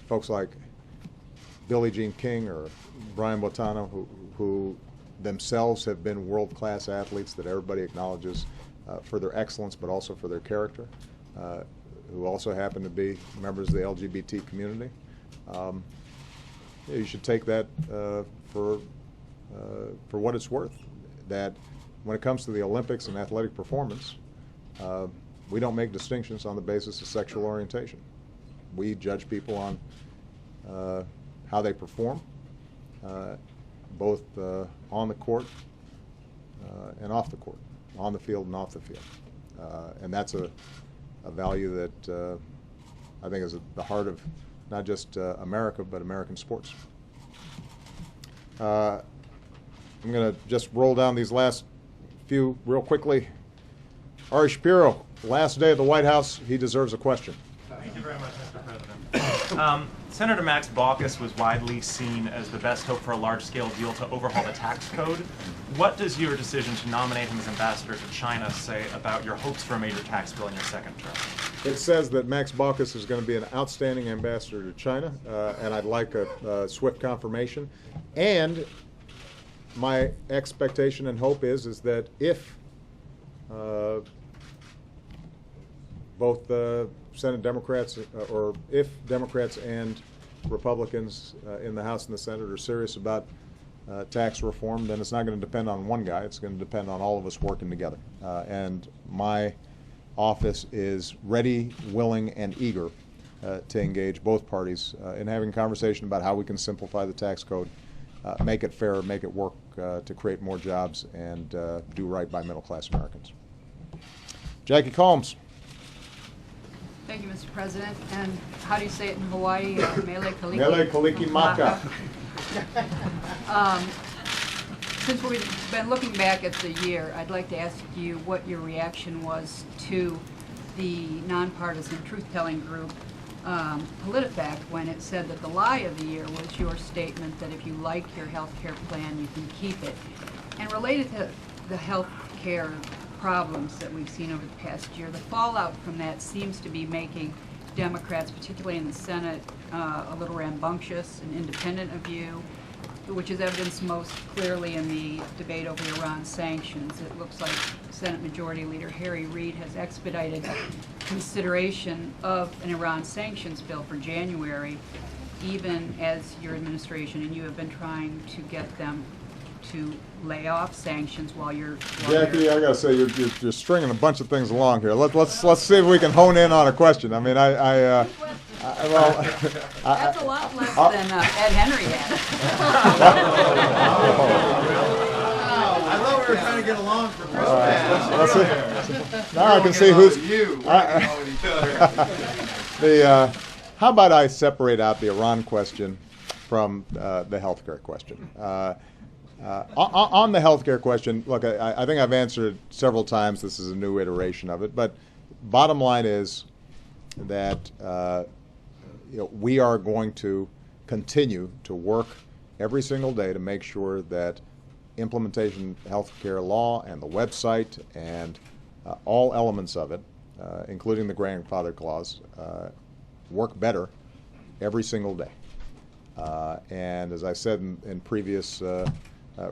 folks like Billie Jean King or Brian Boitano who themselves have been world-class athletes that everybody acknowledges for their excellence but also for their character, who also happen to be members of the LGBT community. You should take that for what it's worth, that when it comes to the Olympics and athletic performance, we don't make distinctions on the basis of sexual orientation. We judge people on how they perform, both on the court and off the court, on the field and off the field. And that's a value that I think is at the heart of not just America, but American sports. I'm going to just roll down these last few real quickly. Ari Shapiro, last day of the White House, he deserves a question. Thank you very much, Mr. President. Senator Max Baucus was widely seen as the best hope for a large-scale deal to overhaul the tax code. What does your decision to nominate him as ambassador to China say about your hopes for a major tax bill in your second term? It says that Max Baucus is going to be an outstanding ambassador to China, and I'd like a swift confirmation. And my expectation and hope is that if both Senate Democrats, or if Democrats and Republicans in the House and the Senate are serious about tax reform, then it's not going to depend on one guy. It's going to depend on all of us working together. And my office is ready, willing, and eager to engage both parties in having a conversation about how we can simplify the tax code, make it fair, make it work to create more jobs, and do right by middle-class Americans. Jackie Combs. Thank you, Mr. President. And how do you say it in Hawaii? Mele Kaliki. Mele Kaliki Maka. Since we've been looking back at the year, I'd like to ask you what your reaction was to the nonpartisan truth-telling group PolitiFact when it said that the lie of the year was your statement that if you like your health care plan, you can keep it. And related to the health care problems that we've seen over the past year, the fallout from that seems to be making Democrats, particularly in the Senate, a little rambunctious and independent of you, which is evidenced most clearly in the debate over Iran sanctions. It looks like Senate Majority Leader Harry Reid has expedited consideration of an Iran sanctions bill for January, even as your administration and you have been trying to get them to lay off sanctions while you're... Jackie, I gotta say, you're stringing a bunch of things along here. Let's see if we can hone in on a question. I mean, well, That's a lot less than Ed Henry had. I thought we were trying to get along for let's see. Now I can see who's... How about I separate out the Iran question from the healthcare question? On the healthcare question, look, I think I've answered several times. This is a new iteration of it, but bottom line is that we are going to continue to work every single day to make sure that implementation of healthcare law and the website and all elements of it, including the grandfather clause, work better every single day. And as I said in previous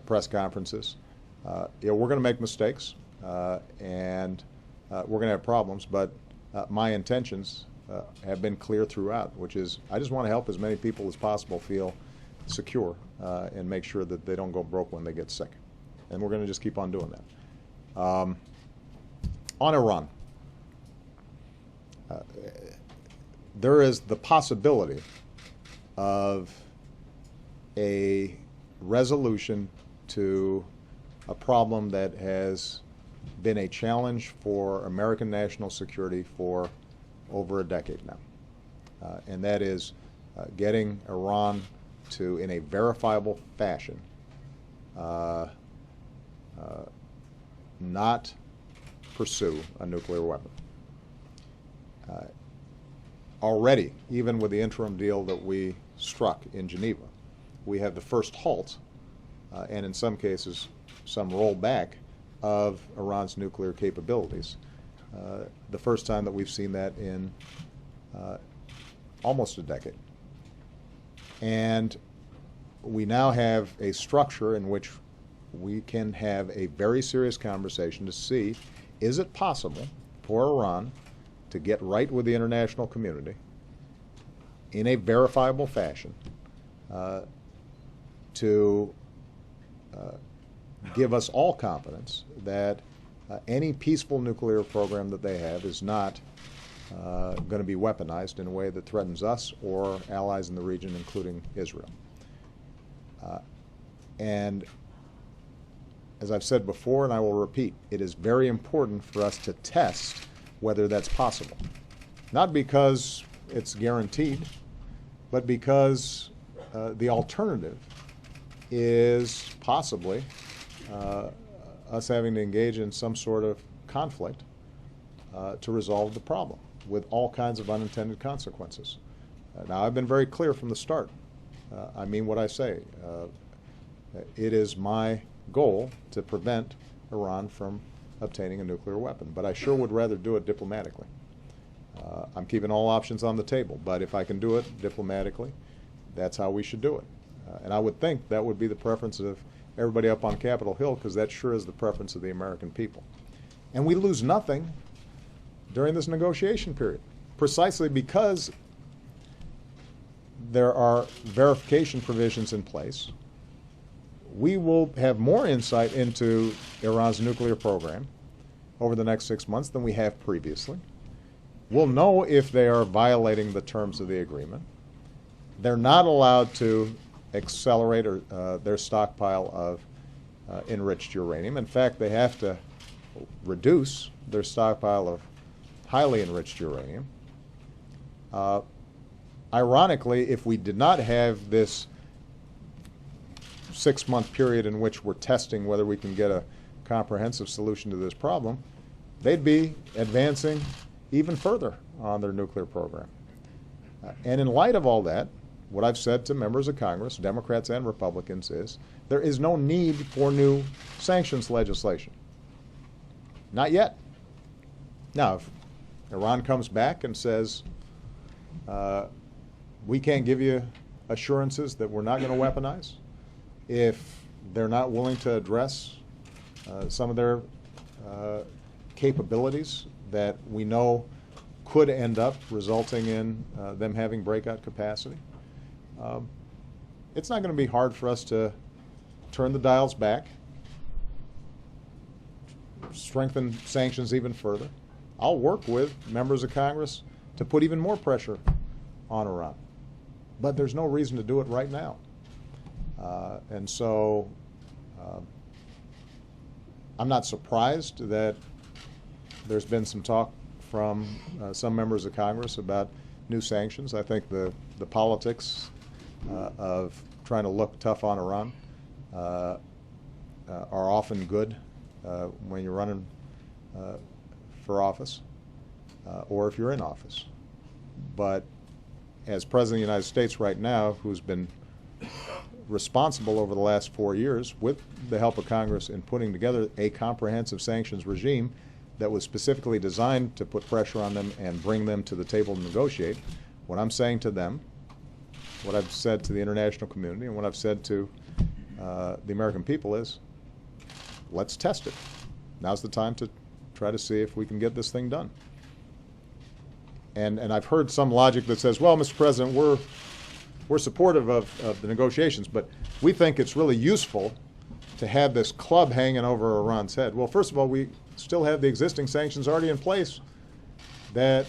press conferences, we're going to make mistakes and we're going to have problems, but my intentions have been clear throughout, which is I just want to help as many people as possible feel secure and make sure that they don't go broke when they get sick. And we're going to just keep on doing that. On Iran, there is the possibility of a resolution to a problem that has been a challenge for American national security for over a decade now. And that is getting Iran to, in a verifiable fashion, not pursue a nuclear weapon. Already, even with the interim deal that we struck in Geneva, we have the first halt, and in some cases, some rollback of Iran's nuclear capabilities. The first time that we've seen that in almost a decade. And we now have a structure in which we can have a very serious conversation to see, is it possible for Iran to get right with the international community in a verifiable fashion to give us all confidence that any peaceful nuclear program that they have is not going to be weaponized in a way that threatens us or allies in the region, including Israel. And as I've said before, and I will repeat, it is very important for us to test whether that's possible. Not because it's guaranteed, but because the alternative is possibly us having to engage in some sort of conflict to resolve the problem with all kinds of unintended consequences. Now, I've been very clear from the start. I mean what I say. It is my goal to prevent Iran from obtaining a nuclear weapon, but I sure would rather do it diplomatically. I'm keeping all options on the table, but if I can do it diplomatically, that's how we should do it. And I would think that would be the preference of everybody up on Capitol Hill, because that sure is the preference of the American people. And we lose nothing during this negotiation period, precisely because there are verification provisions in place. We will have more insight into Iran's nuclear program over the next 6 months than we have previously. We'll know if they are violating the terms of the agreement. They're not allowed to accelerate their stockpile of enriched uranium. In fact, they have to reduce their stockpile of highly enriched uranium. Ironically, if we did not have this 6-month period in which we're testing whether we can get a comprehensive solution to this problem, they'd be advancing even further on their nuclear program. And in light of all that, what I've said to members of Congress, Democrats and Republicans, is there is no need for new sanctions legislation. Not yet. Now, if Iran comes back and says, we can't give you assurances that we're not going to weaponize, if they're not willing to address some of their capabilities that we know could end up resulting in them having breakout capacity, it's not going to be hard for us to turn the dials back, strengthen sanctions even further. I'll work with members of Congress to put even more pressure on Iran. But there's no reason to do it right now. And so I'm not surprised that there's been some talk from some members of Congress about new sanctions. I think the politics of trying to look tough on Iran are often good when you're running for office or if you're in office. But as President of the United States right now, who's been responsible over the last 4 years with the help of Congress in putting together a comprehensive sanctions regime that was specifically designed to put pressure on them and bring them to the table to negotiate, what I'm saying to them, what I've said to the international community, and what I've said to the American people is, let's test it. Now's the time to try to see if we can get this thing done. And I've heard some logic that says, well, Mr. President, we're supportive of the negotiations, but we think it's really useful to have this club hanging over Iran's head. Well, first of all, we still have the existing sanctions already in place that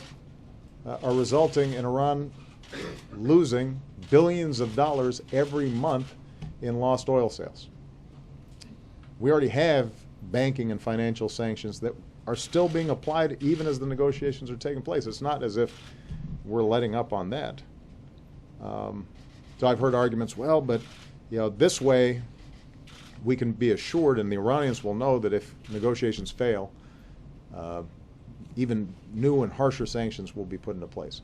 are resulting in Iran losing billions of dollars every month in lost oil sales. We already have banking and financial sanctions that are still being applied even as the negotiations are taking place. It's not as if we're letting up on that. So I've heard arguments, well, but this way we can be assured, and the Iranians will know that if negotiations fail, even new and harsher sanctions will be put into place.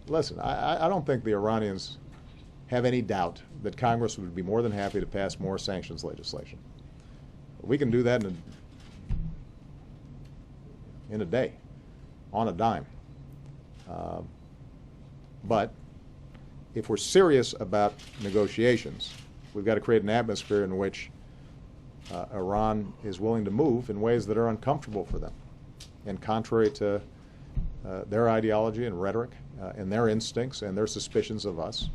Listen, I don't think the Iranians have any doubt that Congress would be more than happy to pass more sanctions legislation. We can do that in a day, on a dime. But if we're serious about negotiations, we've got to create an atmosphere in which Iran is willing to move in ways that are uncomfortable for them and contrary to their ideology and rhetoric and their instincts and their suspicions of us.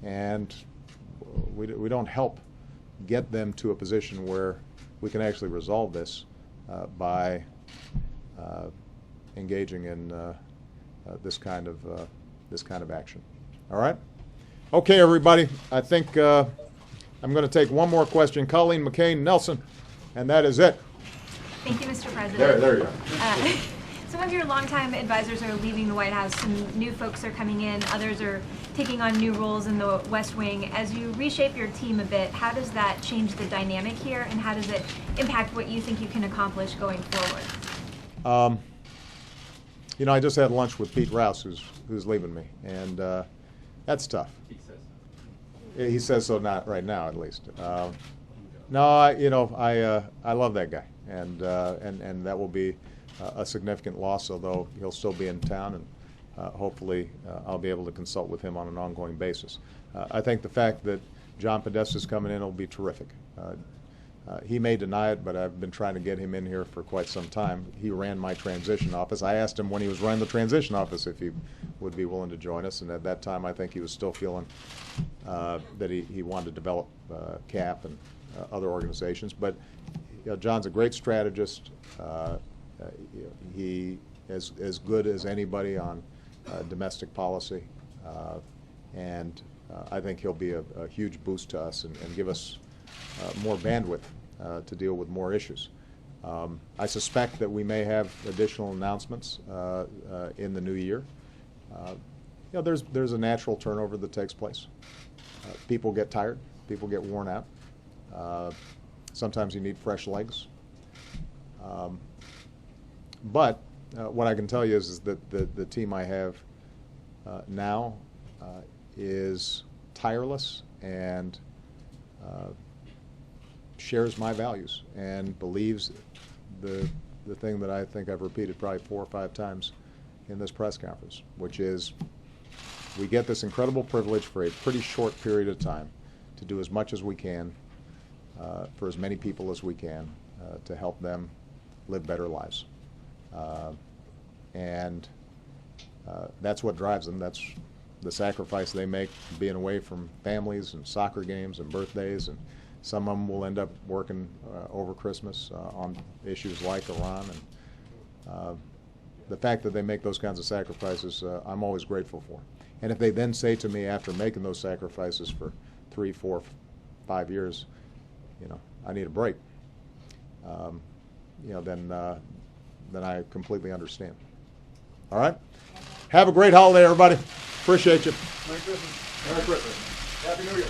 And we don't help get them to a position where we can actually resolve this by engaging in this kind of action. All right? Okay, everybody. I think I'm going to take one more question. Colleen McCain Nelson, and that is it. Thank you, Mr. President. There you go. Some of your longtime advisors are leaving the White House. Some new folks are coming in. Others are taking on new roles in the West Wing. As you reshape your team a bit, how does that change the dynamic here, and how does it impact what you think you can accomplish going forward? I just had lunch with Pete Rouse, who's leaving me, and that's tough. He says so, not right now, at least. No, I love that guy, and that will be a significant loss, although he'll still be in town, and hopefully I'll be able to consult with him on an ongoing basis. I think the fact that John Podesta's coming in will be terrific. He may deny it, but I've been trying to get him in here for quite some time. He ran my transition office. I asked him when he was running the transition office if he would be willing to join us, and at that time I think he was still feeling that he wanted to develop CAP and other organizations. But John's a great strategist. He is as good as anybody on domestic policy, and I think he'll be a huge boost to us and give us more bandwidth to deal with more issues. I suspect that we may have additional announcements in the new year. There's a natural turnover that takes place. People get tired. People get worn out. Sometimes you need fresh legs. But what I can tell you is that the team I have now is tireless and shares my values and believes the thing that I think I've repeated probably 4 or 5 times in this press conference, which is we get this incredible privilege for a pretty short period of time to do as much as we can for as many people as we can to help them live better lives. And that's what drives them. That's the sacrifice they make being away from families and soccer games and birthdays, and some of them will end up working over Christmas on issues like Iran. And the fact that they make those kinds of sacrifices, I'm always grateful for. And if they then say to me after making those sacrifices for 3, 4, 5 years, you know, I need a break, you know, then I completely understand. All right? Have a great holiday, everybody. Appreciate you. Merry Christmas. Merry Christmas. Happy New Year.